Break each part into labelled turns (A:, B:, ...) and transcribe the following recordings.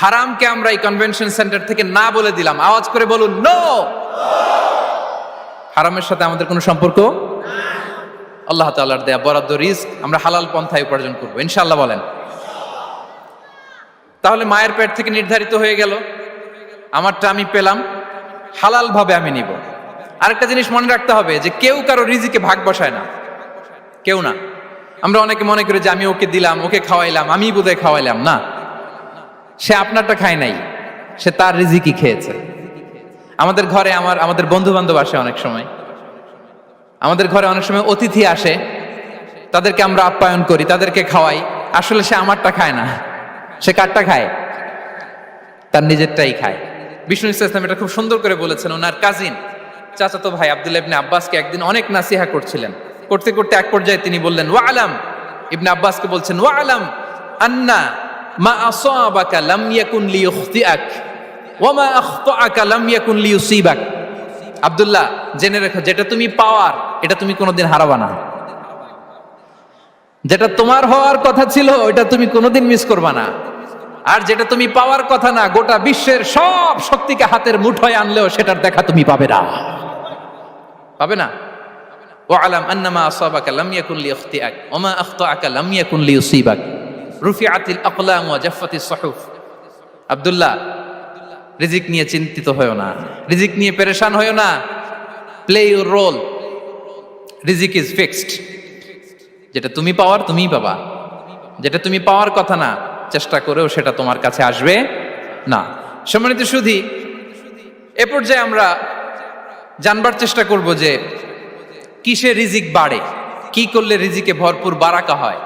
A: হারামকে আমরা এই কনভেনশন সেন্টার থেকে না বলে দিলাম, আওয়াজ করে বলুন নো। হারামের সাথে আমাদের কোনো সম্পর্ক, আল্লাহ তাআলার দেয়া বরাদ্দ রিজক আমরা হালাল পন্থায় উপার্জন করবো ইনশাআল্লাহ বলেন। তাহলে মায়ের পেট থেকে নির্ধারিত হয়ে গেল, আমারটা আমি পেলাম, হালাল ভাবে আমি নিব। আরেকটা জিনিস মনে রাখতে হবে যে কেউ কারো রিজিকে ভাগ বসায় না, কেউ না। আমরা অনেকে মনে করি যে আমি ওকে দিলাম, ওকে খাওয়াইলাম, আমি বোধহয় খাওয়াইলাম। না, সে আপনারটা খায় নাই, সে তার রিজিকই খেয়েছে। আমাদের ঘরে আমাদের বন্ধু বান্ধব আসে অনেক সময়, আমাদের ঘরে অনেক সময় অতিথি আসে, তাদেরকে আমরা আপ্যায়ন করি, তাদেরকে খাওয়াই। আসলে সে আমারটা খায় না, সে কারটা খায়? তার নিজেরটাই খায়। বিষ্ণু ইসলাম এটা খুব সুন্দর করে বলেছেন। ওনার কাজিন চাচাতো ভাই আব্দুল্লাহ ইবনে আব্বাসকে একদিন অনেক নাসিহা করছিলেন। করতে করতে এক পর্যায়ে তিনি বললেন, ওয়া আলাম, ইবনে আব্বাসকে বলছেন, ওয়া আলাম আন্না মা আসাবাকা লাম ইয়াকুন লিইখতিআক ওয়া মা আখতাআকা লাম ইয়াকুন লিইউসিবাক। আব্দুল্লাহ, জেনে রেখো, যেটা তুমি পাওয়ার এটা তুমি কোনোদিন হারাবা না। যেটা তোমার হওয়ার কথা ছিল ওটা তুমি কোনোদিন মিস করবা না। আর যেটা তুমি পাওয়ার কথা না, গোটা বিশ্বের সব শক্তিকে হাতের মুঠোয় আনলেও সেটার দেখা তুমি পাবে না, পাবে না। ওয়ালাম আন্নামা আসাবাকা লাম ইয়াকুন লিইখতিআক ওয়া মা আখতাআকা লাম ইয়াকুন লিইউসিবাক রুফিআতিল আকলাম ওয়া জাফফাতিস সুহুফ। আব্দুল্লাহ, রিজিক নিয়ে চিন্তিত হয়ো না, রিজিক নিয়ে পেরেশান হয়ো না। প্লে ইউর রোল, রিজিক ইজ ফিক্সড। যেটা তুমি পাওয়ার তুমিই পাবা, যেটা তুমি পাওয়ার কথা না, চেষ্টা করেও সেটা তোমার কাছে আসবে না। সম্মানিত সুধী, এ পর্যায়ে আমরা জানবার চেষ্টা করব যে কিসে রিজিক বাড়ে, কি করলে রিজিকে ভরপুর বারাকা হয়,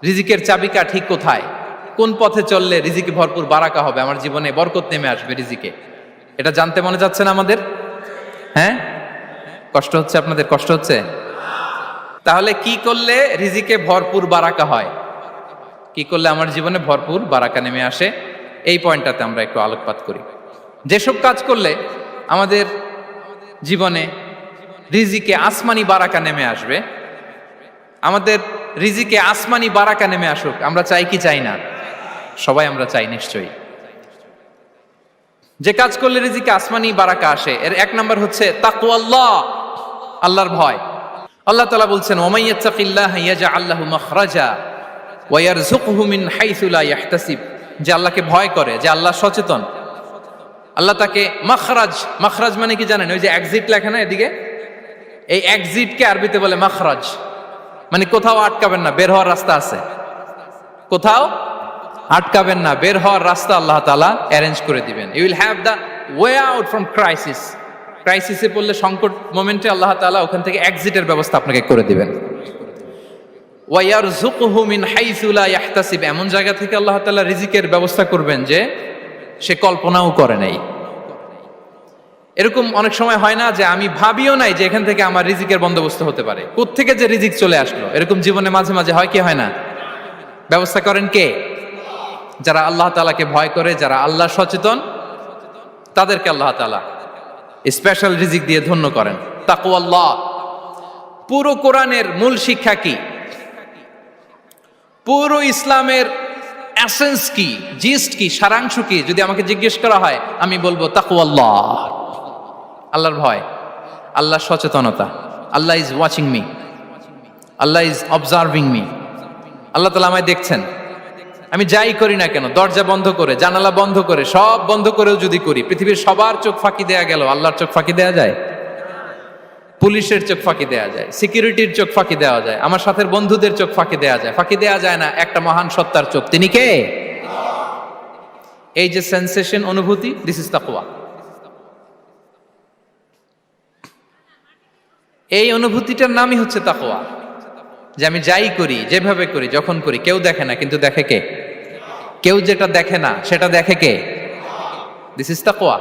A: রিজিকের চাবিকা ঠিক কোথায়, কোন পথে চললে রিজিকে ভরপুর বারাকা হবে, আমার জীবনে বরকত নেমে আসবে রিজিকে। এটা জানতে মনে যাচ্ছে না আমাদের? হ্যাঁ, কষ্ট হচ্ছে আপনাদের? কষ্ট হচ্ছে? তাহলে কি করলে রিজিকে ভরপুর বারাকা হয়, কি করলে আমার জীবনে ভরপুর বারাকা নেমে আসে, এই পয়েন্টটাতে আমরা একটু আলোকপাত করি। যেসব কাজ করলে আমাদের জীবনে রিজিকে আসমানি বারাকা নেমে আসবে, আমাদের রিজিকে আসমানি বারাকা নেমে আসুক, আমরা চাই কি চাই না? সবাই আমরা চাই নিশ্চয়ই। যে কাজ করলে রিজিকে আসমানি বারাকা আসে, এর এক নাম্বার হচ্ছে তাকওয়াল্লাহ, আল্লাহর ভয়। আল্লাহ তাআলা বলছেন, ওয়ামান ইয়াত্তাকিল্লাহা ইয়াজআল লাহু মাখরাজা ওয়া ইয়ারযুকহু মিন হাইসু লা ইয়াহতাসিব। যে আল্লাহকে ভয় করে, যে আল্লাহ সচেতন, আল্লাহ তাকে মাখরাজ, মাখরাজ মানে কি জানেন? ওই যে এক্সিট লেখা না এদিকে, এই এক্সিটকে আরবিতে বলে মাখরাজ, মানে কোথাও আটকাবেন না, বের হওয়ার রাস্তা আছে, কোথাও আটকাবেন না, বের হওয়ার রাস্তা আল্লাহ তাআলা অ্যারেঞ্জ করে দিবেন। You will have the way out from crisis. ক্রাইসিসে পড়লে, সংকট মোমেন্টে আল্লাহ তাআলা ওখান থেকে এক্সিটের ব্যবস্থা আপনাকে করে দিবেন। ওয়া ইয়ারযুকহু মিন হাইসু লা ইয়াহতাসিব, এমন জায়গা থেকে আল্লাহ তাআলা রিজিকের ব্যবস্থা করবেন যে সে কল্পনাও করে নাই। এরকম অনেক সময় হয় না যে আমি ভাবিও নাই যে এখান থেকে আমার রিজিকের বন্দোবস্ত হতে পারে, কোত্থেকে যে রিজিক চলে আসলো, এরকম জীবনে মাঝে মাঝে হয় কি হয় না? ব্যবস্থা করেন কে? যারা আল্লাহ তাআলাকে ভয় করে, যারা আল্লাহ সচেতন, তাদেরকে আল্লাহ তাআলা স্পেশাল রিজিক দিয়ে ধন্য করেন। তাকওয়াল্লাহ। পুরো কোরআনের মূল শিক্ষা কি? পুরো ইসলামের এসেন্স কি, জিস্ট কি, সারাংশ কি যদি আমাকে জিজ্ঞেস করা হয়, আমি বলবো তাকওয়াল্লাহ, আল্লাহর ভয়, আল্লাহর সচেতনতা। Allah is watching me, Allah is observing me. আল্লাহ তাআলা আমায় দেখছেন, আমি যাই করি না কেন, দরজা বন্ধ করে, জানালা বন্ধ করে, সব বন্ধ করেও যদি করি, পৃথিবীর সবার চোখ ফাঁকি দেয়া গেল, আল্লাহর চোখ ফাঁকি দেয়া যায়? পুলিশের চোখ ফাঁকি দেয়া যায়, সিকিউরিটির চোখ ফাঁকি দেওয়া যায়, আমার সাথের বন্ধুদের চোখ ফাঁকি দেয়া যায়, ফাঁকি দেয়া যায় না একটা মহান সত্তার চোখ। তিনি কে? এই যে সেন্সেশন, অনুভূতি, দিস ইজ তাকওয়া। এই অনুভূতিটার নামই হচ্ছে তাকওয়া, যে আমি যাই করি, যেভাবে করি, যখন করি, কেউ দেখে না, কিন্তু দেখে কে? কেউ যেটা দেখে না সেটা দেখে কে? দিস ইজ তাকওয়া।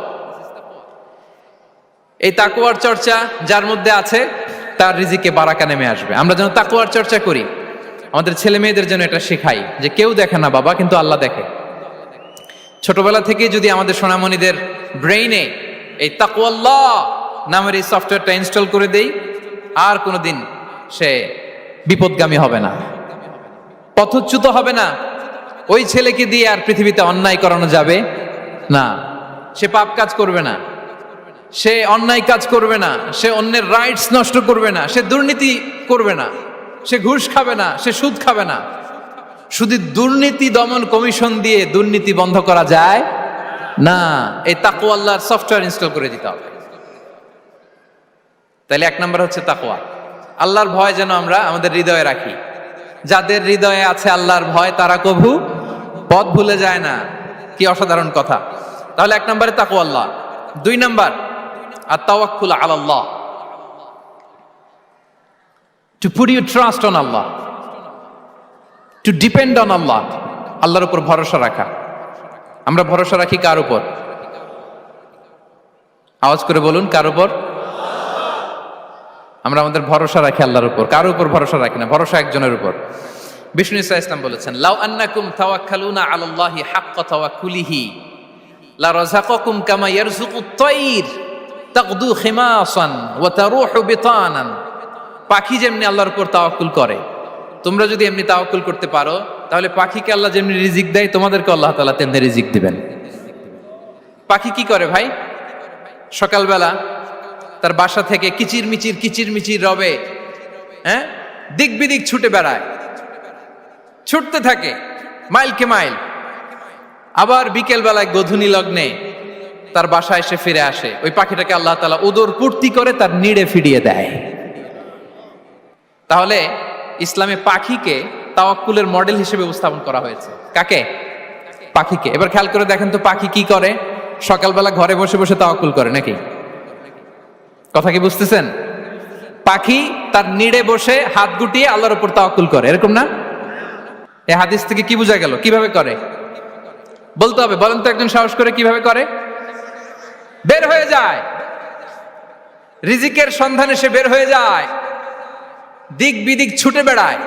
A: এই তাকওয়ার চর্চা যার মধ্যে আছে, তার রিজিকে বারাকা নেমে আসবে। আমরা যেন তাকওয়ার চর্চা করি, আমাদের ছেলে মেয়েদের যেন এটা শেখাই যে কেউ দেখে না বাবা, কিন্তু আল্লাহ দেখে। ছোটবেলা থেকে যদি আমাদের সোনামণিদের ব্রেইনে এই তাকওয়াল্লাহ নামের এই সফটওয়্যারটা ইনস্টল করে দেই, আর কোনোদিন সে বিপদগামী হবে না, পথচ্যুত হবে না, ওই ছেলেকে দিয়ে আর পৃথিবীতে অন্যায় করানো যাবে না। সে পাপ কাজ করবে না, সে অন্যায় কাজ করবে না, সে অন্যের রাইটস নষ্ট করবে না, সে দুর্নীতি করবে না, সে ঘুষ খাবে না, সে সুদ খাবে না। শুধু দুর্নীতি দমন কমিশন দিয়ে দুর্নীতি বন্ধ করা যায় না। এই তাকওয়া আল্লাহর সফটওয়্যার ইনস্টল করে দিতে হবে। তাহলে এক নাম্বার হচ্ছে তাকওয়া। আল্লাহর ভয় যেন আমরা আমাদের হৃদয়ে রাখি। যাদের হৃদয়ে আছে আল্লাহর ভয় তারা কভু পথ ভুলে যায় না। কি অসাধারণ কথা। তাহলে এক নম্বরে তাকওয়া আল্লাহ। দুই নাম্বার আত-তাওয়াক্কুল আলাল্লাহ, to put your trust on Allah, to depend on Allah. আল্লাহর উপর ভরসা রাখা। আমরা ভরসা রাখি কার উপর? আওয়াজ করে বলুন, কার উপর? আমরা আমাদের ভরসা রাখি আল্লাহর উপর, কার উপর ভরসা রাখি না। ভরসা একজনের উপর। বিষ্ণু ইসা ইসলাম বলেছেন, লাউ আন্নাকুম তাওয়াক্কালুনা আলাল্লাহি হাক্কা তাওয়াক্কুলিহি লা রাযাকাকুম কামা ইয়ারযুকুত তায়র তাগদু খিমাসান ওয়া তারুহু বিতানান। পাখি যেমনি আল্লাহর উপর তাওয়াক্কুল করে, তোমরা যদি এমনি তাওয়াক্কুল করতে পারো তাহলে পাখিকে আল্লাহ যেমনি রিজিক দেয় তোমাদেরকে আল্লাহ তাআলা তেমনি রিজিক দিবেন। পাখি কি করে ভাই? সকালবেলা তার বাসা থেকে কিচিরমিচির রবে, হ্যাঁ, দিক বিদিক ছুটে বেড়ায়, ছুটতে থাকে মাইলকে মাইল। আবার বিকেল বেলায় গোধূলি লগ্নে তার বাসায় এসে ফিরে আসে। ওই পাখিটাকে আল্লাহ তাআলা উদর পূর্তি করে তার নিড়ে ফিরিয়ে দেয়। তাহলে ইসলামে পাখিকে তাওয়াক্কুলের মডেল হিসেবে উপস্থাপন করা হয়েছে। কাকে? পাখিকে। এবার খেয়াল করে দেখেন তো পাখি কি করে? সকালবেলা ঘরে বসে বসে তাওয়াক্কুল করে নাকি? কথা কি বুঝতেছেন? পাখি তার নিড়ে বসে হাত গুটিয়ে আল্লাহর উপর তাওয়াক্কুল করে, এরকম না? এই হাদিস থেকে কি বোঝা গেল? কিভাবে করে বলতে হবে, বলেন তো একজন সাহস করে কিভাবে করে? বের হয়ে যায়, রিজিকের সন্ধানে সে বের হয়ে যায়, দিক বিদিক ছুটে বেড়ায়,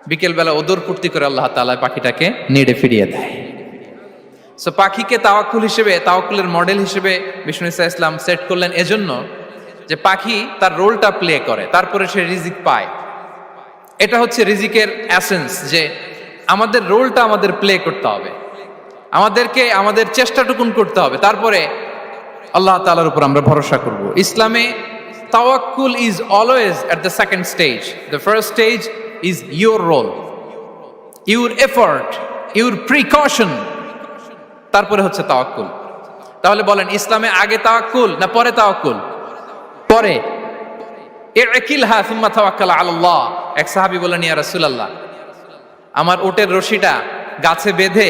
A: বিকেল বেলা ওদর পূর্তি করে আল্লাহ তাআলা পাখিটাকে নিড়ে ফিরিয়ে দেয়। সো পাখিকে তাওয়াক্কুল হিসেবে, তাওয়াক্কুলের মডেল হিসেবে বিষ্ণু ইসা ইসলাম সেট করলেন এজন্য যে পাখি তার রোলটা প্লে করে, তারপরে সে রিজিক পায়। এটা হচ্ছে রিজিকের এসেন্স, যে আমাদের রোলটা আমাদের প্লে করতে হবে, আমাদেরকে আমাদের চেষ্টাটুকুন করতে হবে, তারপরে আল্লাহ তাআলার উপর আমরা ভরসা করব। ইসলামে তাওয়াক্কুল is always at the second stage. The first stage is your role, your effort, your precaution, তারপরে হচ্ছে তাওয়াক্কুল। তাহলে বলেন ইসলামে আগে তাওয়াক্কুল না পরে তাওয়াক্কুল? পরে। ইকিলহা সুম্মা তাওয়াক্কাল আলাল্লাহ। এক সাহাবী বলেন, ইয়া রাসূলুল্লাহ, আমার ওটের রশিটা গাছে বেঁধে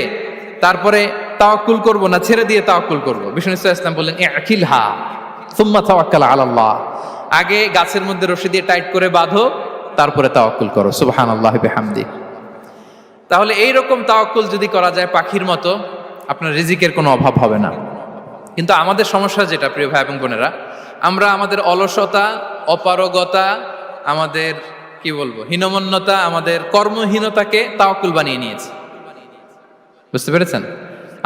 A: তারপরে তাওয়াক্কুল করব না ছেড়ে দিয়ে তাওয়াক্কুল করব? বিষ্ণু ইসলাম বললেন, ইকিলহা সুম্মা তাওয়াক্কাল আলাল্লাহ। আগে গাছের মধ্যে রশি দিয়ে টাইট করে বাঁধো, তারপরে তাওয়াক্কুল করো। সুবহানাল্লাহি বিহামদি। তাহলে এইরকম তাওয়াক্কুল যদি করা যায় পাখির মতো, আপনার রিজিকের কোনো অভাব হবে না। কিন্তু আমাদের সমস্যা যেটা, প্রিয় ভাই এবং বোনেরা, আমরা আমাদের অলসতা, অপারগতা, আমাদের কি বলবো হীনমন্যতা, আমাদের কর্মহীনতাকে তাওয়াক্কুল বানিয়ে নিয়েছি। বুঝতে পেরেছেন?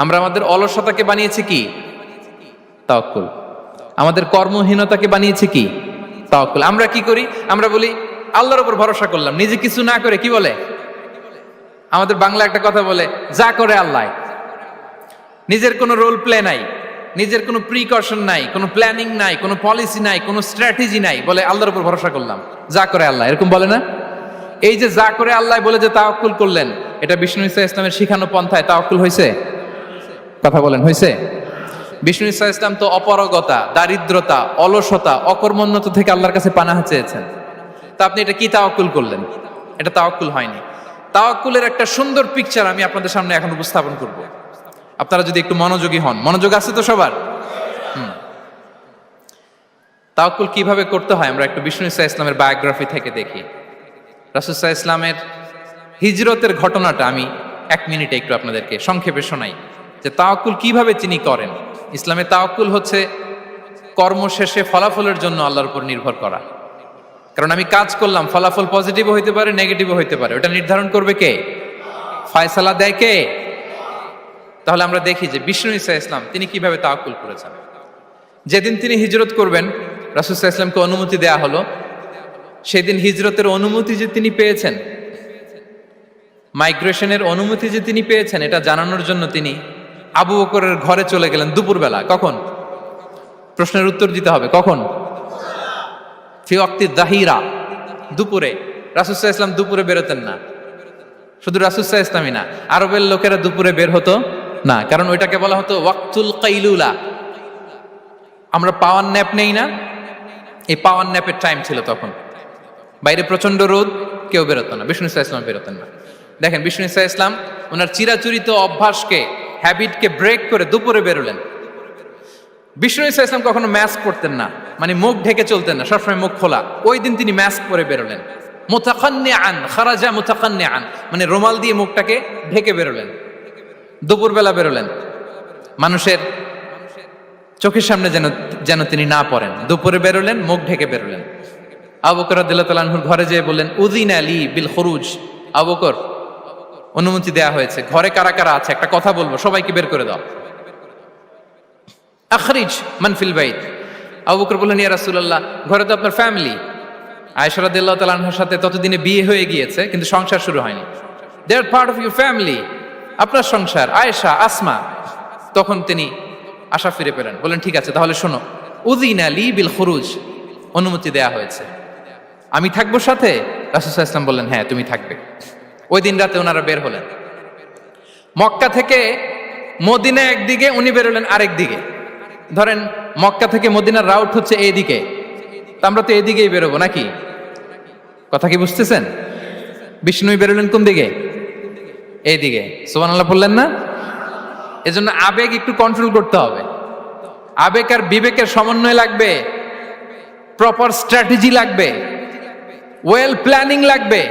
A: আমরা আমাদের অলসতাকে বানিয়েছি কি? তাওয়াক্কুল। আমাদের কর্মহীনতাকে বানিয়েছি কি? তাওয়াক্কুল। আমরা কি করি? আমরা বলি আল্লাহর উপর ভরসা করলাম, নিজে কিছু না করে। কি বলে? আমাদের বাংলা একটা কথা বলে, যা করে আল্লাহ। নিজের কোনো রোল প্লে নাই, নিজের কোনো প্রিকশন নাই, কোনো প্ল্যানিং নাই, কোনো পলিসি নাই, কোনো স্ট্র্যাটেজি নাই, বলে আল্লাহর উপর ভরসা করলাম, যা করে আল্লাহ। এরকম বলে না? এই যে যা করে আল্লাহ বলে যে তাওয়াক্কুল করলেন, এটা বিষ্ণু ইসা ইসলামের শিখানো পন্থায় তাওয়াক্কুল হয়েছে? কথা বলেন, হয়েছে? বিষ্ণু ইসা ইসলাম তো অপারগতা, দারিদ্রতা, অলসতা, অকর্মণ্যতা থেকে আল্লাহর কাছে পানাহ চেয়েছেন। তা আপনি এটা কি তাওয়াক্কুল করলেন? এটা তাওয়াক্কুল হয়নি। তাওয়াক্কুলের একটা সুন্দর পিকচার আমি আপনাদের সামনে এখন উপস্থাপন করব, আপনারা যদি একটু মনোযোগী হন। মনোযোগ আছে তো সবার? তাওয়াক্কুল কিভাবে করতে হয় আমরা একটু বিষ্ণু ইসা ইসলামের বায়োগ্রাফি থেকে দেখি। রাসূল সাল্লাল্লাহু আলাইহি ইসলামের হিজরতের ঘটনাটা আমি 1 মিনিটে একটু আপনাদেরকে সংক্ষেপে শোনাই, যে তাওয়াক্কুল কিভাবে তিনি করেন। ইসলামে তাওয়াক্কুল হচ্ছে কর্ম শেষে ফলাফলের জন্য আল্লাহর উপর নির্ভর করা। কারণ আমি কাজ করলাম, ফলাফল পজিটিভও হইতে পারে, নেগেটিভও হইতে পারে, ওটা নির্ধারণ করবে কে? ফয়সালা দেয় কে? তাহলে আমরা দেখি যে বিষ্ণু ইসা ইসলাম তিনি কিভাবে তাওয়াক্কুল করেছেন। যেদিন তিনি হিজরত করবেন, রাসূল সাল্লাল্লাহু আলাইহি ওয়াসাল্লামকে অনুমতি দেয়া হলো, সেদিন হিজরতের অনুমতি যে তিনি পেয়েছেন, মাইগ্রেশনের অনুমতি যে তিনি পেয়েছেন এটা জানানোর জন্য তিনি আবু বকরের ঘরে চলে গেলেন দুপুরবেলা। কখন? প্রশ্নের উত্তর দিতে হবে। কখন? ফি ওয়াক্তি যাহিরা, দুপুরে। রাসূল সাল্লাল্লাহু আলাইহি ওয়াসাল্লাম দুপুরে বেরোতেন না। শুধু রাসূল সাল্লাল্লাহু আলাইহি ওয়াসাল্লামই না, আরবের লোকেরা দুপুরে বের হতো না, কারণ ওইটাকে বলা হতো ওয়াক্তুল কাইলুলা। আমরা পাওয়ার ন্যাপ নেই না, এই পাওয়ার ন্যাপের টাইম ছিল তখন। বাইরে প্রচন্ড রোদ, কেউ বেরোতো না, বিষ্ণু সাল্লাল্লাহু আলাইহি ওয়াসাল্লাম বেরোতেন না। দেখেন বিষ্ণু সাল্লাল্লাহু আলাইহি ওয়াসাল্লাম ওনার চিরাচরিত অভ্যাসকে, হ্যাবিটকে ব্রেক করে দুপুরে বেরোলেন। বিষ্ণু সাল্লাল্লাহু আলাইহি ওয়াসাল্লাম কখনো মাস্ক পরতেন না, মানে মুখ ঢেকে চলতেন না, সবসময় মুখ খোলা। ওই দিন তিনি মাস্ক পরে বেরোলেন। মুতাকান্নিআন, খারাজা মুতাকান্নিআন, মানে রুমাল দিয়ে মুখটাকে ঢেকে বেরোলেন। দুপুরবেলা বেরোলেন, মানুষের চোখের সামনে যেন তিনি না পড়েন। দুপুরে বেরোলেন, মুখ ঢেকে বেরোলেন। আবু বকর রাদিয়াল্লাহু তাআলা আনহুর ঘরে যেয়ে বললেন, উযিনা লি বিল খুরুজ। আবু বকর, অনুমতি দেয়া হয়েছে, ঘরে কারা কারা আছে একটা কথা বলবো, সবাইকে বের করে দাও। আখরিজ মান ফিল বাইত। আবু বকর বললেন, ইয়া রাসূলুল্লাহ, ঘরে তো আপনার ফ্যামিলি। আয়েশা রাদিয়াল্লাহু তাআলা আনহার সাথে ততদিনে বিয়ে হয়ে গিয়েছে, কিন্তু সংসার শুরু হয়নি। দে আর পার্ট অফ ইউর ফ্যামিলি, আপনার সংসার, আয়েশা, আসমা। তখন তিনি আশা ফিরে পেলেন, বললেন ঠিক আছে তাহলে শোনো, উযিনা লি বিল খুরুজ, অনুমতি দেয়া হয়েছে, আমি থাকবো সাথে? রাসূল সাল্লাল্লাহু আলাইহি ওয়াসাল্লাম বললেন, হ্যাঁ তুমি থাকবে। ওই দিন রাতে ওনারা বের হলেন। মক্কা থেকে মদিনা একদিকে, উনি বেরোলেন আরেক দিকে। ধরেন মক্কা থেকে মদিনার রাউট হচ্ছে এইদিকে, তা আমরা তো এইদিকেই বেরোবো নাকি? কথা কি বুঝতেছেন? বিষ্ণু বেরোলেন কোন দিকে? এইদিকে। সুবহানাল্লাহ বললেন না? এজন্য আবেগ একটু কন্ট্রোল করতে হবে। আবেগ আর বিবেকের সমন্বয় লাগবে, প্রপার স্ট্র্যাটেজি লাগবে, ওয়েল প্ল্যানিং লাগবে,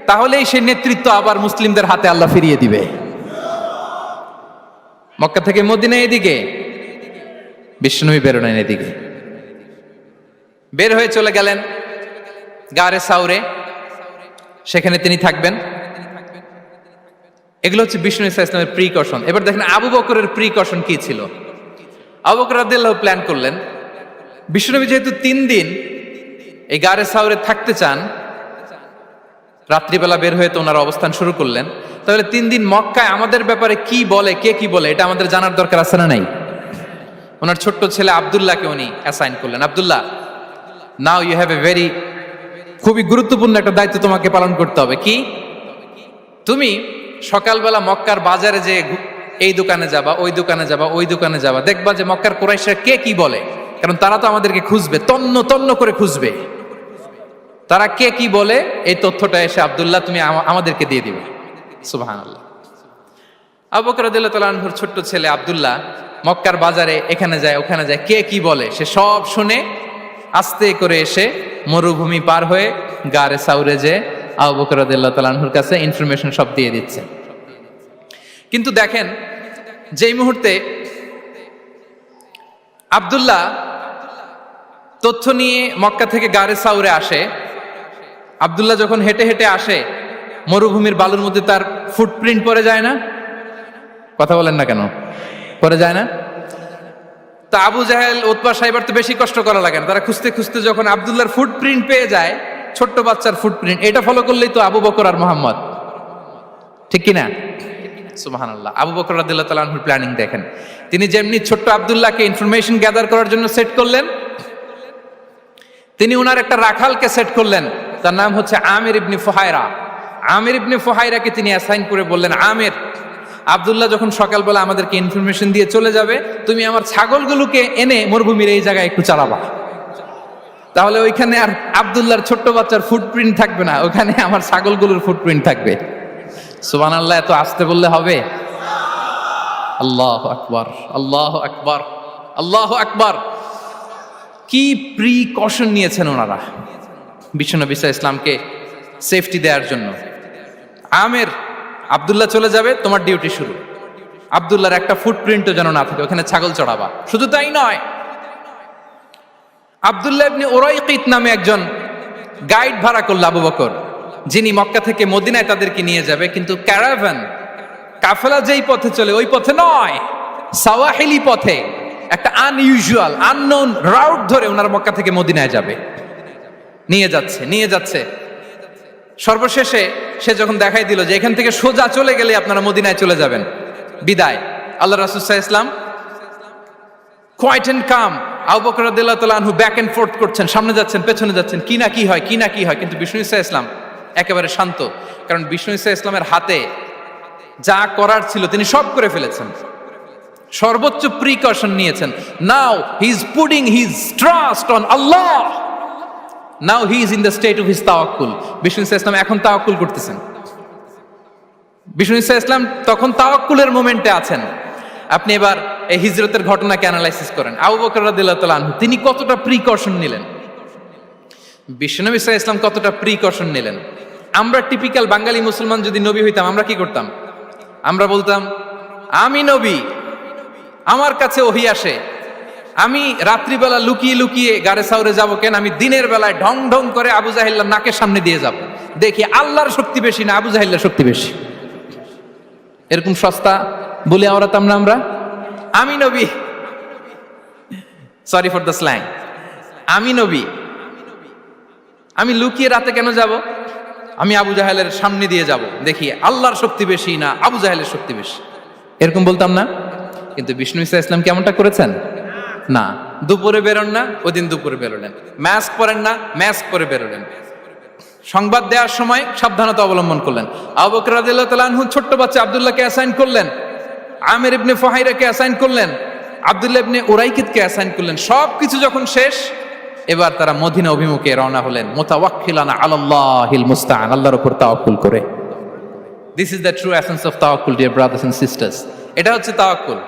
A: তাহলেই সেই নেতৃত্ব আবার মুসলিমদের হাতে আল্লাহ ফিরিয়ে দিবে। মক্কা থেকে মদিনা এদিকে, বিষ্ণুই বেরোলেন এদিকে। বের হয়ে চলে গেলেন গারে সাউরে, সেখানে তিনি থাকবেন। এগুলো হচ্ছে বিষ্ণু ইসলামের প্রিকশন। এবার দেখেন আবু বকরের প্রিকশন কি ছিল। আবু বকর রাদিয়াল্লাহু প্ল্যান করলেন, বিষ্ণুনবী যেহেতু 3 দিন এই গারে সাউরে থাকতে চান, রাত্রিবেলা বের হয়ে তো ওনার অবস্থান শুরু করলেন, তাহলে 3 দিন মক্কায় আমাদের ব্যাপারে কি বলে, কে কি বলে, এটা আমাদের জানার দরকার আছে না নাই? ওনার ছোট্ট ছেলে আব্দুল্লাহকে উনি অ্যাসাইন করলেন। Abdullah, now you have a very, খুবই গুরুত্বপূর্ণ একটা দায়িত্ব তোমাকে পালন করতে হবে। কি? তুমি সকালবেলা মক্কার বাজারে যে এই দোকানে যাবা, ওই দোকানে যাবা, ওই দোকানে যাবা, দেখবা যে মক্কার কুরাইশরা কে কি বলে, কারণ তারা তো আমাদেরকে খুঁজবে, তন্ন তন্ন করে খুঁজবে। তারা কে কি বলে এই তথ্যটা এসে আব্দুল্লাহ তুমি আমাদেরকে দিয়ে দিবে। সুবহানাল্লাহ। আবু বকর রাদিয়াল্লাহু তাআলা আনহুর ছোট্ট ছেলে আব্দুল্লাহ মক্কার বাজারে এখানে যায় ওখানে যায়, কে কি বলে সে সব শুনে আস্তে করে এসে মরুভূমি পার হয়ে গারে সাউরে যে আবু বকর রাদিয়াল্লাহু তাআলা আনহুর কাছে ইনফরমেশন সব দিয়ে দিচ্ছে। কিন্তু দেখেন, যেই মুহূর্তে আব্দুল্লাহ তথ্য নিয়ে মক্কা থেকে গারে সাউরে আসে, আব্দুল্লাহ যখন হেঁটে হেঁটে আসে, মরুভূমির বালুর মধ্যে তার ফুটপ্রিন্ট পড়ে যায় না? কথা বলেন না কেন? পড়ে যায় না? তা আবু জাহেল, উতবা, সাইবার তো বেশি কষ্ট করা লাগে না, তারা খুঁজতে খুঁজতে যখন আব্দুল্লাহর ফুটপ্রিন্ট পেয়ে যায়, ছোট্ট বাচ্চার ফুটপ্রিন্ট, এটা ফলো করলেই তো আবু বকর আর মুহাম্মদ, ঠিক কিনা? সুবহানাল্লাহ। আবু বকর রাদিয়াল্লাহু তাআলা আনহুর প্ল্যানিং দেখেন। তিনি যেমনি ছোট্ট আব্দুল্লাহকে ইনফরমেশন গ্যাদার করার জন্য সেট করলেন, তিনি উনার একটা রাখালকে সেট করলেন, তার নাম হচ্ছে আমির ইবনে ফুহায়রা। আমির ইবনে ফুহায়রাকে তিনি অ্যাসাইন করে বললেন, আমির, আব্দুল্লাহ যখন সকালবেলা আমাদেরকে ইনফরমেশন দিয়ে চলে যাবে, তুমি আমার ছাগলগুলোকে এনে মরুভূমির এই জায়গায় একটু চালাবা, তাহলে ওইখানে আর আব্দুল্লাহর ছোট্ট বাচ্চার ফুটপ্রিন্ট থাকবে না, ওখানে আমার ছাগলগুলোর ফুটপ্রিন্ট থাকবে। সুবহানাল্লাহ। এত আসতে বললে হবে? আল্লাহু আকবার, আল্লাহু আকবার, আল্লাহু আকবার। কি প্রিকশন নিয়েছেন ওনারা বিশ্বনবী সাল্লাল্লাহু আলাইহি ইসলামকে সেফটি দেওয়ার জন্য। আমির, আব্দুল্লাহ চলে যাবে, তোমার ডিউটি শুরু। আব্দুল্লাহর একটা ফুটপ্রিন্টও যেন না থাকে, ওখানে ছাগল চড়াবা। শুধু তাই নয়, আব্দুল্লাহ ইবনে উরাইকিত নামে একজন গাইড ভাড়া করল আবু বকর, যিনি মক্কা থেকে মদিনায় তাদেরকে নিয়ে যাবে, কিন্তু ক্যারাভান, কাফেলা যেই পথে চলে ওই পথে নয়, সাওয়াহিলি পথে, একটা আনইউজুয়াল আননোন রাউট ধরে ওনারা মক্কা থেকে মদিনায় যাবে। নিয়ে যাচ্ছে সর্বশেষে সে যখন দেখাই দিল যে এখান থেকে সোজা চলে গেলে আপনারা মদিনায় চলে যাবেন, বিদায়। আল্লাহ রাসূল সাল্লাল্লাহু আলাইহি ওয়াসাল্লাম কোয়াইট এন্ড কাম, আবু বকর রাদিয়াল্লাহু তাআলা আনহু ব্যাক এন্ড ফোর্থ করছেন, সামনে যাচ্ছেন পেছনে যাচ্ছেন, কি না কি হয় কি না কি হয়, কিন্তু বিষ্ণু সাল্লাল্লাহু আলাইহি ওয়াসাল্লাম একেবারে শান্ত, কারণ বিষ্ণু সাল্লাল্লাহু আলাইহি ওয়াসাল্লামের হাতে যা করার ছিল তিনি সব করে ফেলেছেন, সর্বোচ্চ প্রিকশন নিয়েছেন। Now he is putting his trust on Allah, now he is in the state of his তাওয়াক্কুল। বিষ্ণু সাল্লাল্লাহু আলাইহি ওয়াসাল্লাম এখন তাওয়াক্কুল করতেছেন, বিষ্ণু সাল্লাল্লাহু আলাইহি ওয়াসাল্লাম তখন তাওয়াক্কুলের মোমেন্টে আছেন। আপনি এবার এই হিজরতের ঘটনাকে অ্যানালাইসিস করেন, আবু বকর রাদিয়াল্লাহু তাআলা আনহু তিনি কতটা প্রিকশন নিলেন, বিশ্বনবী সাল্লাল্লাহু আলাইহি ওয়াসাল্লাম কতটা প্রিকশন নিলেন। আমরা টিপিক্যাল বাঙালি মুসলমান যদি নবী হইতাম আমরা কি করতাম? আমরা বলতাম আমি নবী, আমার কাছে ওহী আসে, আমি রাত্রিবেলা লুকিয়ে লুকিয়ে গারে সাউরে যাব কেন, আমি দিনের বেলায় ঢং ঢং করে আবু জাহেলের নাকের সামনে দিয়ে যাব, দেখি আল্লাহর শক্তি বেশি না আবু জাহেলের শক্তি বেশি। এরকম সস্তা বলে আওড়াতাম না আমরা, আমি নবী, সরি ফর দ্য স্ল্যাং, আমি নবী, আমি লুকিয়ে রাতে কেন যাব, আমি আবু জাহেলের সামনে দিয়ে যাব, দেখি আল্লাহর শক্তি বেশি না আবু জাহেলের শক্তি বেশি, এরকম বলতাম না। কিন্তু বিষ্ণু ইসা ইসলাম কেমনটা করেছেন? না, দুপুরে বেরোন না, ওই দিন দুপুরে বেরোলেন, মাস্ক পরেন না, মাস্ক পরে বেরোলেন, সংবাদ দেওয়ার সময় সাবধানতা অবলম্বন করলেন। আবু বকর রাদিয়াল্লাহু তাআলা আনহু ছোট্ট বাচ্চা আব্দুল্লাহকে অ্যাসাইন করলেন, আমির ইবনে ফুহাইরাকে অ্যাসাইন করলেন, আব্দুল্লাহ ইবনে উরাইকিতকে অ্যাসাইন করলেন। সবকিছু যখন শেষ, এবার তারা মদিনা অভিমুখে রওনা হলেন, মুতাওয়াক্কিলানা আলাল্লাহিল মুস্তাআন, আল্লাহর উপর তাওয়াক্কুল করে। This is the true essence of তাওয়াক্কুল ডিয়ার ব্রাদার্স এন্ড সিস্টার্স। এটা হচ্ছে তাওয়াক্কুল।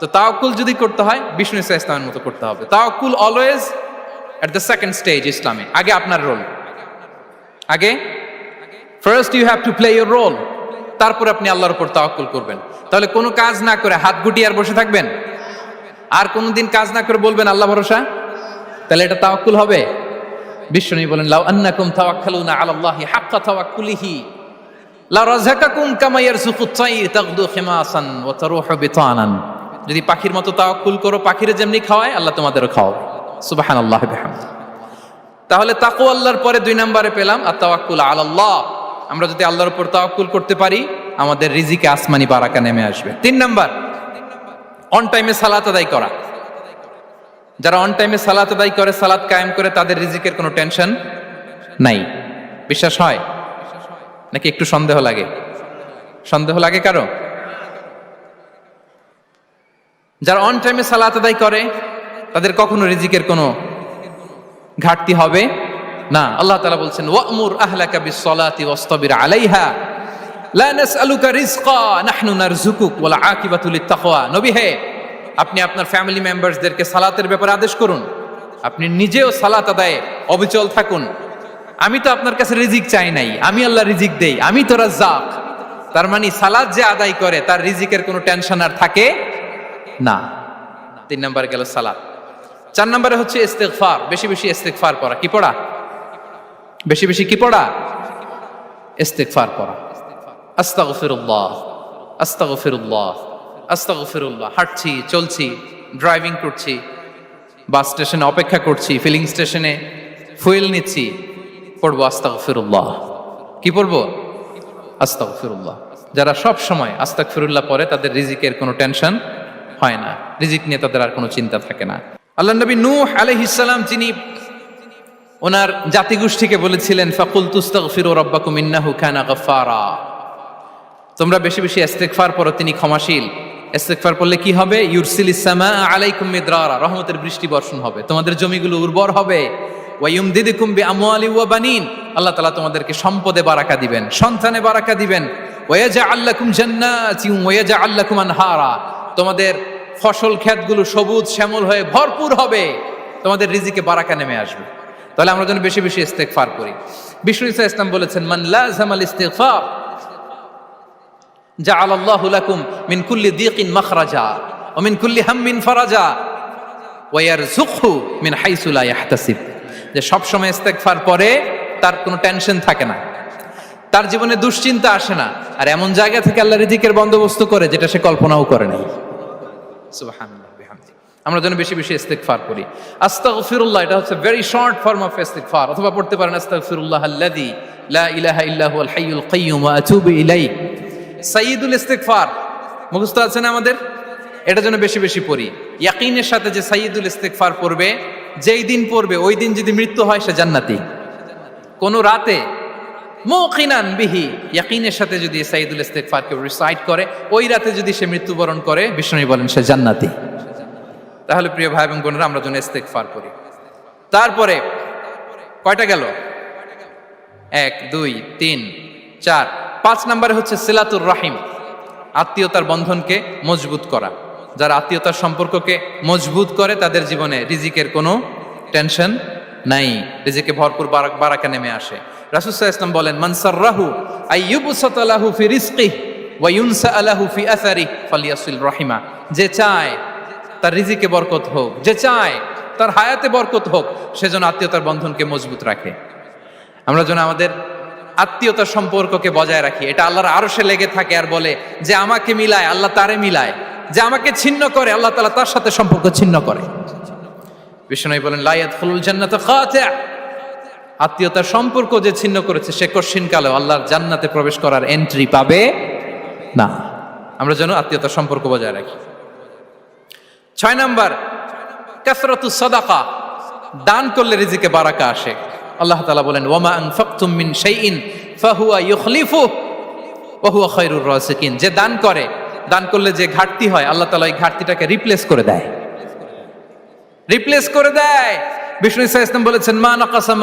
A: তো তাওয়াক্কুল যদি করতে হয় বিষ্ণু ইসা ইসলামের মতো করতে হবে। তাওয়াক্কুল always at the second stage ইসলামে। আগে আপনার রোল, আগে first you have to play your role, তারপর আপনি আল্লাহর উপর তাওয়াক্কুল করবেন। তাহলে কোনো কাজ না করে হাত গুটিয়ে আর বসে থাকবেন, আর কোনোদিন কাজ না করে বলবেন আল্লাহ ভরসা, তাহলে এটা তাওয়াক্কুল হবে? বিশ্বনবী বলেন লাউ আন্নাকুম তাওয়াক্কালুনা আলাল্লাহি হাক্কা তাওয়াক্কুলিহি লা রাযাকাকুম কামা ইয়ারযুকুত তায়র তাগদু খিমাসান ওয়া তারুহু বিতানান। যদি পাখির মতো তাওয়াক্কুল করো, পাখিরে যেমনি খাওয়ায় আল্লাহ তোমাদেরও খাওয়াবে। সুবহানাল্লাহি বিহামদি। তাহলে তাকওয়া আল্লাহর পরে 2 নম্বরে পেলাম আত তাওয়াক্কুল আলাল্লাহ। আমরা যদি আল্লাহর উপর তাওয়াক্কুল করতে পারি আমাদের রিজিকে আসমানি বারাকা নেমে আসবে। 3 নাম্বার, অন টাইমে সালাত আদায় করা। যারা অন টাইমে সালাত আদায় করে, সালাত কায়েম করে, তাদের রিজিকের কোনো টেনশন নাই। বিশ্বাস হয় নাকি একটু সন্দেহ লাগে? সন্দেহ লাগে কারো? যারা অন টাইমে সালাত আদায় করে তাদের কখনো রিজিকের কোনো ঘাটতি হবে না। আল্লাহ তাআলা বলছেন ওয়া'মুর আহলাকা বিস-সালাতি ওয়াসতাবির আলাইহা লা নাসআলুকা রিজকা নাহনু নারযুকুক ওয়াল আকিবাতু লিত-তাকওয়া। নবী হে, আপনি আপনার ফ্যামিলি মেম্বারসদেরকে সালাতের ব্যাপারে আদেশ করুন, আপনি নিজেও সালাত আদায়ে অবিচল থাকুন। আমি তো আপনার কাছে রিজিক চাই নাই, আমি আল্লাহ রিজিক দেই, আমি তো রাজ্জাক। তার মানে সালাত যে আদায় করে তার রিজিকের কোনো টেনশন আর থাকে না। 3 নম্বরে গেল সালাত। 4 নম্বরে হচ্ছে ইস্তিগফার, বেশি বেশি ইস্তিগফার পড়া। কি পড়া? বেশি বেশি কি পড়া? ইস্তিগফার পড়া। আস্তাগফিরুল্লাহ, আস্তাগফিরুল্লাহ, আস্তাগফিরুল্লাহ। হাঁটছি, চলছি, ড্রাইভিং করছি, বাস স্টেশনে অপেক্ষা করছি, ফিলিং স্টেশনে ফুয়েল নিচ্ছি, পড়বো আস্তাগফিরুল্লাহ। কি পড়বো? আস্তাগফিরুল্লাহ। যারা সব সময় আস্তাগফিরুল্লাহ পড়ে তাদের রিজিকের কোনো টেনশন হয় না, রিজিক নিয়ে তাদের আর কোনো চিন্তা থাকে না। আল্লাহ নবী নূহ আলাইহিস সালাম যিনি ওনার জাতিগোষ্ঠীকে বলেছিলেন ফাকুলতু আস্তাগফিরু রাব্বাকুম ইন্নাহু কানা গাফফারা, তোমরা বেশি বেশি ইস্তিগফার পড়ো, তিনি ক্ষমাশীল। ইস্তিগফার পড়লে কি হবে? ইউরসিলিস সামা আলাইকুম মিদরারা, রহমতের বৃষ্টি বর্ষণ হবে, তোমাদের জমিগুলো উর্বর হবে। ওয়া ইউমদিদুকুম বিআমওয়ালি ওয়া বানিন, আল্লাহ তাআলা তোমাদেরকে সম্পদে বারাকা দিবেন, সন্তানে বারাকা দিবেন। ওয়া ইয়াজআল লাকুম জান্নাতিন ওয়া ইয়াজআল লাকুম আনহারা, তোমাদের ফসল ক্ষেতগুলো সবুজ শ্যামল হয়ে ভরপুর হবে, তোমাদের রিজিকে বারাকা নেমে আসবে। তাহলে আমরা যেন বেশি বেশি ইস্তিগফার করি। বিষ্ণু ইসা ইসলাম বলেছেন মান লাযামাল ইস্তিগফার জাআলাল্লাহু লাকুম মিন কুল্লি দিকিন মাখরাজা ওয়া মিন কুল্লি হাম্মিন ফারাজা ওয়া ইয়ারযুকহু মিন হাইসু লা ইয়াহতাসিব। যে সব সময় ইস্তিগফার পরে তার কোনো টেনশন থাকে না, তার জীবনে দুশ্চিন্তা আসে না, আর এমন জায়গা থেকে আল্লাহ রিজিকের বন্দোবস্ত করে যেটা সে কল্পনাও করে নাই। সুবহানাল্লাহ বিহামদি। আমরা যেন বেশি বেশি ইস্তিগফার করি। আস্তাগফিরুল্লাহ, এটা হচ্ছে ভেরি শর্ট ফর্ম অফ ইস্তিগফার। অথবা পড়তে পারেন আস্তাগফিরুল্লাহ আল্লাযী লা ইলাহা ইল্লা হুয়াল হাইয়ুল কাইয়্যুম ওয়া আতুবু ইলাইহি। সাইয়্যিদুল ইস্তিগফার মুখস্থ আছে না আমাদের? এটা যেন বেশি বেশি পড়ি। ইয়াকিনের সাথে যে সাইয়্যিদুল ইস্তিগফার পড়বে, যেই দিন পড়বে ওই দিন যদি মৃত্যু হয় সে জান্নাতি। কোন রাতে মুকিনান বিহি, ইয়াকিনের সাথে যদি সাইয়্যিদুল ইস্তিগফার কেউ রিসাইট করে, ওই রাতে যদি সে মৃত্যুবরণ করে, বিষ্ণু বলেন সে জান্নাতি। তাহলে প্রিয় ভাই এবং বোনেরা, আমরা যেন ইস্তিগফার করি। তারপরে কয়টা গেল? 1 2 3 4 5 নম্বরে হচ্ছে সিলাতুর রাহিম, আত্মীয়তার বন্ধনকে মজবুত করা। যারা আত্মীয়তার সম্পর্ককে মজবুত করে তাদের জীবনে রিজিকের কোনো টেনশন নাই, রিজিকে ভরপুর বারাকা নেমে আসে। রাসূল সাল্লাল্লাহু আলাইহি ওয়াসাল্লাম বলেন, মান সাররাহু আইয়ুবসাতা লাহু ফি রিজকিহি ওয়া ইউনসা লাহু ফি আসারিহি ফালিয়াসিল রাহিমা। যে চায় তার রিজিকে বরকত হোক, যে চায় তার হায়াতে বরকত হোক, সেজন্য আত্মীয়তার বন্ধনকে মজবুত রাখে। আমরা যেন আমাদের আত্মীয়তার সম্পর্ককে বজায় রাখি। এটা আল্লাহর আরশে লেগে থাকে আর বলে যে আমাকে মিলায় আল্লাহ তারে মিলায়, যে আমাকে ছিন্ন করে আল্লাহ তাআলা তার সাথে সম্পর্ক ছিন্ন করে। বিষ্ণু বলেন, লা ইয়াদখুলুল জান্নাতা খাতি', আত্মীয়তার সম্পর্ক যে ছিন্ন করেছে সে কশিনকালেও আল্লাহর জান্নাতে প্রবেশ করার এন্ট্রি পাবে না। আমরা যেন আত্মীয়তার সম্পর্ক বজায় রাখি। 6 নাম্বার, কাসরাতুস সাদাকা, দান করলে রিজিকে বারাকা আসে। আল্লাহ তাআলা বলেন, ওয়ামা আনফাকতুম মিন শাইইন ফাহুয়া ইউখলিফুহু ওয়া হুয়া খায়রুর রাযিকিন। যে দান করে, দান করলে যে ঘাটতি হয় আল্লাহ তাআলা এই ঘাটতিটাকে রিপ্লেস করে দেয়, রিপ্লেস করে দেয়। বিষ্ণু সাল্লাল্লাহু আলাইহি ওয়াসাল্লাম বলেছেন, মা নাকাসা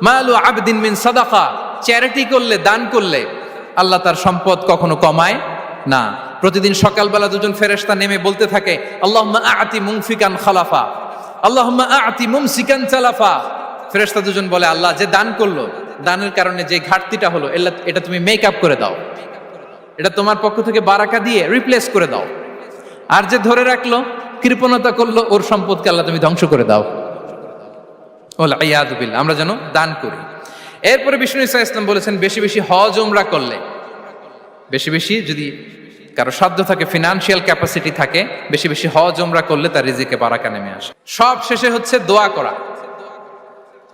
A: মালু আবদিন মিন সাদাকা, চ্যারিটি করলে, দান করলে আল্লাহ তার সম্পদ কখনো কমায় না। প্রতিদিন সকালবেলা দুজন ফেরেশতা নেমে বলতে থাকে, আল্লাহুম্মা আ'তি মুনফিকান খালাফা, আল্লাহুম্মা আ'তি মুমসিকান চালাফা। ফেরেশতা দুজন বলে, আল্লাহ যে দান করলো, দানের কারণে যে ঘাটতিটা হলো এটা তুমি মেকআপ করে দাও, এটা তোমার পক্ষ থেকে বারাকা দিয়ে রিপ্লেস করে দাও। আর যে ধরে রাখলো, কৃপণতা করলো, ওর সম্পদকে আল্লাহ তুমি ধ্বংস করে দাও। ওয়াল ইয়াদু বিল্লাহ। আমরা যেন দান করি। এরপরে বিষ্ণু সাল্লাল্লাহু আলাইহি ওয়াসাল্লাম বলেছেন, বেশি বেশি হজ উমরা করলে, বেশি বেশি যদি কারো সাধ্য থাকে, ফিনান্সিয়াল ক্যাপাসিটি থাকে, বেশি বেশি হজ উমরা করলে তার রিজিকে বারাকা নেমে আসে। সব শেষে হচ্ছে দোয়া করা,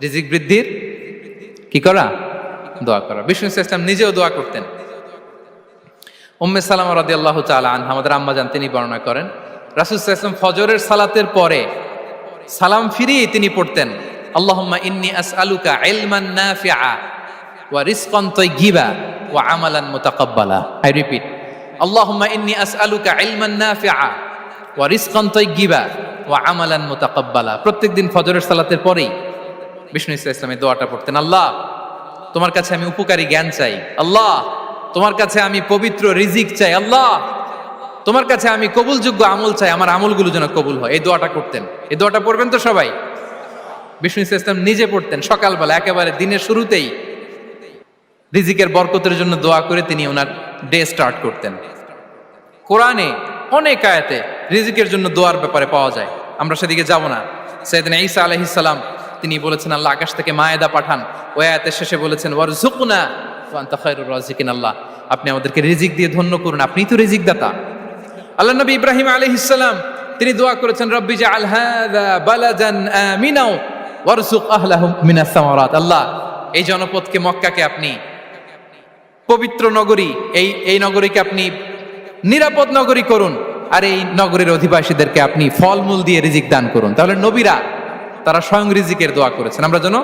A: রিজিক বৃদ্ধির কি করা? দোয়া করা। বিষ্ণু সাল্লাল্লাহু আলাইহি ওয়াসাল্লাম নিজেও দোয়া করতেন। উম্মে সালামা রাদিয়াল্লাহু তাআলা আনহা, আমাদের আম্মা জান, তিনি বর্ণনা করেন, রাসূল সাল্লাল্লাহু আলাইহি ওয়াসাল্লাম ফজরের সালাতের পরে সালাম ফিরিয়ে তিনি পড়তেন, আল্লাহুম্মা ইন্নী আসআলুকা ইলমান নাফিআ ওয়া রিজকান তাইয়্যিবা ওয়া আমালান মুতাকাব্বালা। আই রিপিট, আল্লাহুম্মা ইন্নী আসআলুকা ইলমান নাফিআ ওয়া রিজকান তাইয়্যিবা ওয়া আমালান মুতাকাব্বালা। প্রত্যেকদিন ফজরের সালাতের পরেই বিষ্ণু সাল্লাল্লাহু আলাইহি ওয়াসাল্লাম এই দোয়াটা পড়তেন, আল্লাহ তোমার কাছে আমি উপকারী জ্ঞান চাই, আল্লাহ তোমার কাছে আমি পবিত্র রিজিক চাই, আল্লাহ তোমার কাছে আমি কবুলযোগ্য আমল চাই, আমার আমলগুলো যেন কবুল হয়। এই দোয়াটা করতেন। এই দোয়াটা পড়বেন তো সবাই। বিষ্ণু সাল্লাল্লাহু আলাইহি ওয়াসাল্লাম নিজে পড়তেন সকালবেলা, একেবারে দিনের শুরুতেই রিজিকের বরকতের জন্য দোয়া করে তিনি ওনার ডে স্টার্ট করতেন। কোরআনে অনেক আয়াতে রিজিকের জন্য দোয়ার ব্যাপারে পাওয়া যায়, আমরা সেদিকে যাব না। সাইয়েদনা ঈসা আলাইহিস সালাম তিনি বলেছেন, আল্লাহ আকাশ থেকে মায়েদা পাঠান। ওই আয়াতের শেষে বলেছেন, ওয়ারযুকনা ওয়া আনতা খায়রুর রাযিকিন, আল্লাহ আপনি আমাদেরকে রিজিক দিয়ে ধন্য করুন, আপনিই তো রিজিক দাতা। আল্লাহ নবী ইব্রাহিম আলাইহিস সালাম তিনি দোয়া করেছেন, রব্বি জাআল হাযা বালাদান আমিনা ওয়ারযুক আহলাহু মিনাস সামারাত, আল্লাহ এই জনপদকে, মক্কাকে আপনি পবিত্র নগরী, এই নগরীকে আপনি নিরাপদ নগরী করুন, আর এই নগরীর অধিবাসীদেরকে আপনি ফলমূল দিয়ে রিজিক দান করুন। তাহলে নবীরা তারা স্বয়ং রিজিকের দোয়া করেছেন। আমরা যেন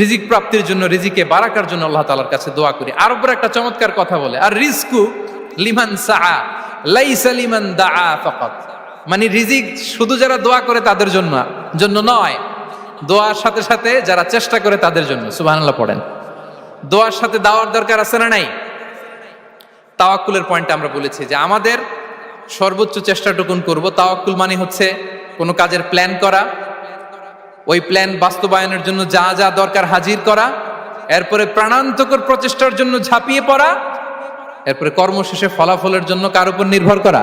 A: রিজিক প্রাপ্তির জন্য, রিজিকে বারাকার জন্য আল্লাহ তাআলার কাছে দোয়া করি। আরবের একটা চমৎকার কথা বলে, আর রিজকু লিমান সাআ লাইসা লিমান দাআ ফাকাত, মানে রিজিক শুধু যারা দোয়া করে তাদের জন্য নয়, দোয়ার সাথে সাথে যারা চেষ্টা করে তাদের জন্য। সুবহানাল্লাহ পড়েন। দোয়ার সাথে দাওয়ার দরকার আছে না নাই? তাওয়াক্কুলের পয়েন্টে আমরা বলেছি যে আমাদের সর্বোচ্চ চেষ্টাটুকুন করব। তাওয়াক্কুল মানে হচ্ছে কোনো কাজের প্ল্যান করা, ওই প্ল্যান বাস্তবায়নের জন্য যা যা দরকার হাজির করা, এরপরে প্রাণান্তকর প্রচেষ্টার জন্য ঝাঁপিয়ে পড়া, এরপরে কর্মশেষে ফলাফলের জন্য কার উপর নির্ভর করা?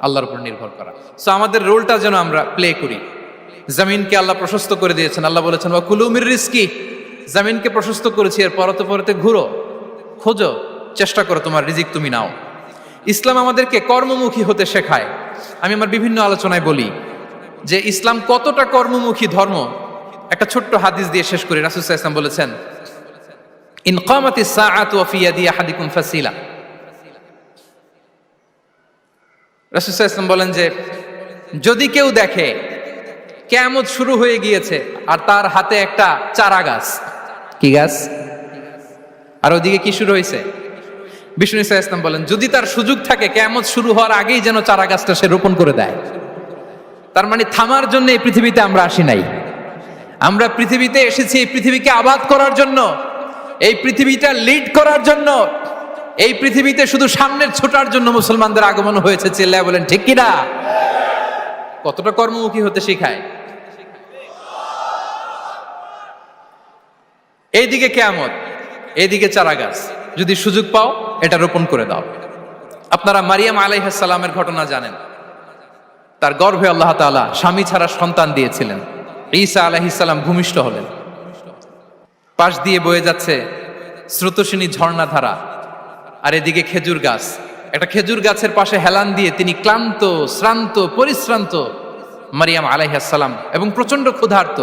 A: আল্লাহর উপর নির্ভর করা। সো আমাদের রোলটা যেন আমরা প্লে করি। জমিনকে আল্লাহ প্রশস্ত করে দিয়েছেন, আল্লাহ বলেছেন ওয়া কুলু মির রিজকি, জমিনকে প্রশস্ত করেছি, এর পরতে পরতে ঘুরো, খোঁজো, চেষ্টা করো তোমার রিজিক তুমি নাও। ইসলাম আমাদেরকে কর্মমুখী হতে শেখায়। আমি আমার বিভিন্ন আলোচনায় বলি যে ইসলাম কতটা কর্মমুখী ধর্ম। একটা ছোট্ট হাদিস দিয়ে শেষ করি। রাসূল সাল্লাল্লাহু আলাইহি ওয়াসাল্লাম বলেছেন, ইন কামাতিস সাআতু ওয়া ফি ইয়াদি আহাদিকুম ফাসিলা। রাসূল সাল্লাল্লাহু আলাইহি ওয়াসাল্লাম বলেন যে যদি কেউ দেখে কিয়ামত শুরু হয়ে গিয়েছে আর তার হাতে একটা চারা গাছ, কি গাছ, আর ওদিকে কি শুরু হয়েছে, বিষ্ণু সাল্লাল্লাহু আলাইহি ওয়াসাল্লাম বলেন যদি তার সুযোগ থাকে কিয়ামত শুরু হওয়ার আগেই যেন চারা গাছটা সে রোপণ করে দেয়। তার মানে থামার জন্য এই পৃথিবীতে আমরা আসি নাই। আমরা পৃথিবীতে এসেছি এই পৃথিবীকে আবাদ করার জন্য, এই পৃথিবীটা লিড করার জন্য। এই পৃথিবীতে শুধু সামনের ছোটার জন্য মুসলমানদের আগমন হয়েছে। চিল্লায় বলেন ঠিক কিনা? কতটা কর্মমুখী হতে শেখায়। এইদিকে কিয়ামত, এইদিকে চারা গাছ, যদি সুযোগ পাও এটা রোপণ করে দাও। আপনারা মারিয়াম আলাইহিস সালামের ঘটনা জানেন। তার গর্ভে আল্লাহ তাআলা স্বামী ছাড়া সন্তান দিয়েছিলেন। ঈসা আলাইহিস সালাম ভূমিষ্ঠ হলেন। পাশ দিয়ে বয়ে যাচ্ছে স্রোতস্বিনী ঝর্ণাধারা, আর এদিকে খেজুর গাছ। একটা খেজুর গাছের পাশে হেলান দিয়ে তিনি ক্লান্ত, শ্রান্ত, পরিশ্রান্ত মারিয়াম আলাইহিস সালাম, এবং প্রচন্ড ক্ষুধার্ত।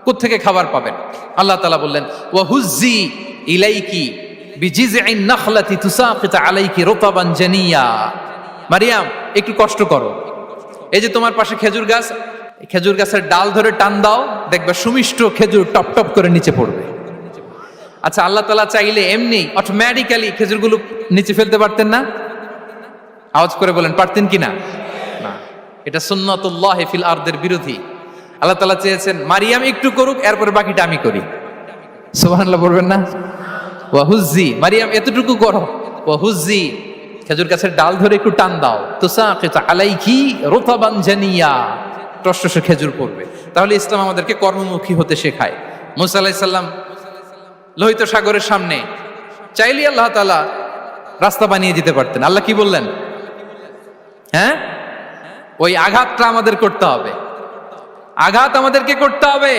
A: কোত্থেকে খাবার পাবেন? আল্লাহ তাআলা বললেন, ওয়া হুজ্জি ইলাইকি বিজিযইন নাখলাতি তুসাকিত আলাইকি রুতাবান জানিয়া। মারিয়াম একটু কষ্ট করো, এই যে তোমার পাশে খেজুর গাছ, খেজুর গাছের ডাল ধরে টান দাও, দেখবে সুমিষ্ট খেজুর টপ টপ করে নিচে পড়বে। আচ্ছা, আল্লাহ তাআলা চাইলে এমনি অটোমেটিক্যালি খেজুরগুলো নিচে ফেলতে পারতেন না? আওয়াজ করে বলেন, পারতেন কি না? না, এটা সুন্নাতুল্লাহ ফিল আরদের বিরোধী। আল্লাহ তাআলা চেয়েছেন মারিয়াম একটু করুক, এরপরে বাকিটা আমি করি। সুবহানাল্লাহ বলবেন না? ওয়া হুজ্জি, মারিয়াম এতটুকু করো, ওয়া হুজ্জি, খেজুর গাছের ডাল ধরে একটু টান দাও, তুসাকিত আলাইকি রুতাবান জানিয়া, টসটসে খেজুর পড়বে। তাহলে ইসলাম আমাদেরকে কর্মমুখী হতে শেখায়। মুসা আলাইহিস সালাম লোহিত সাগরের সামনে চাইলে আল্লাহ তাআলা রাস্তা বানিয়ে দিতে পারতেন। আল্লাহ কি বললেন? হ্যাঁ, ওই আঘাতটা আমাদের করতে হবে, আঘাত আমাদেরকে করতে হবে,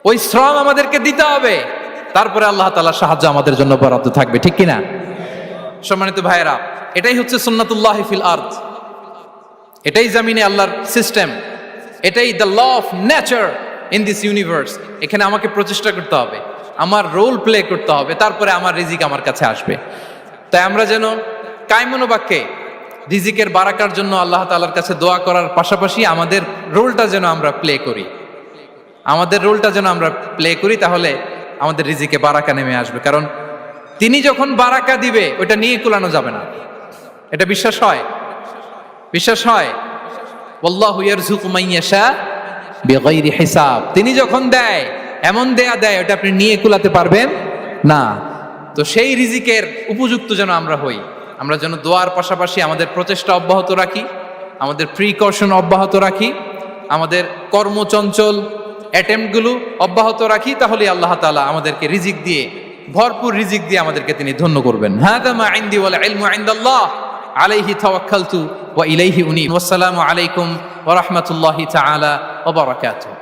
A: ওই শ্রম আমাদেরকে দিতে হবে, তারপরে আল্লাহ তাআলার সাহায্য আমাদের জন্য বরাদ্দ থাকবে। ঠিক কিনা? সম্মানিত ভাইয়েরা, এটাই হচ্ছে সুন্নাতুল্লাহ ফিল আরদ। এটাই জামিনে আল্লাহর সিস্টেম, এটাই the law of nature in this universe. এখানে আমাকে প্রচেষ্টা করতে হবে, আমার রোল প্লে করতে হবে, তারপরে আমার রিজিক আমার কাছে আসবে। তাই আমরা যেন কায়মনোবাক্যে রিজিকের বারাকার জন্য আল্লাহ তাআলার কাছে দোয়া করার পাশাপাশি আমাদের রোলটা যেন আমরা প্লে করি, আমাদের রোলটা যেন আমরা প্লে করি, তাহলে আমাদের রিজিকে বারাকা নেমে আসবে। কারণ তিনি যখন বারাকা দিবে ওটা নিয়ে কুলানো যাবে না। এটা বিশ্বাস হয়? বিশ্বাস হয়? ওয়াল্লাহু ইয়ারযুকু মান ইয়াশা বিগাইরি হিসাব। তিনি যখন দেয় এমন দেয়া দেয় ওটা আপনি নিয়ে কুলাতে পারবেন না। তো সেই রিজিকের উপযুক্ত যেন আমরা হই। আমরা যেন দোয়ার পাশাপাশি আমাদের প্রচেষ্টা অব্যাহত রাখি, আমাদের প্রিকশন অব্যাহত রাখি, আমাদের কর্মচঞ্চল অ্যাটেম্পটগুলো অব্যাহত রাখি, তাহলে আল্লাহ তাআলা আমাদেরকে রিজিক দিয়ে, ভরপুর রিজিক দিয়ে আমাদেরকে তিনি ধন্য করবেন। হাদা মা ইনদি ওয়াল ইলমু ইনদাল্লাহ আলাইহি তাওয়াক্কালতু ওয়া ইলাইহি উনীব। ওয়াসসালামু আলাইকুম ওয়া রাহমাতুল্লাহি তাআলা ওয়া বারাকাতুহু।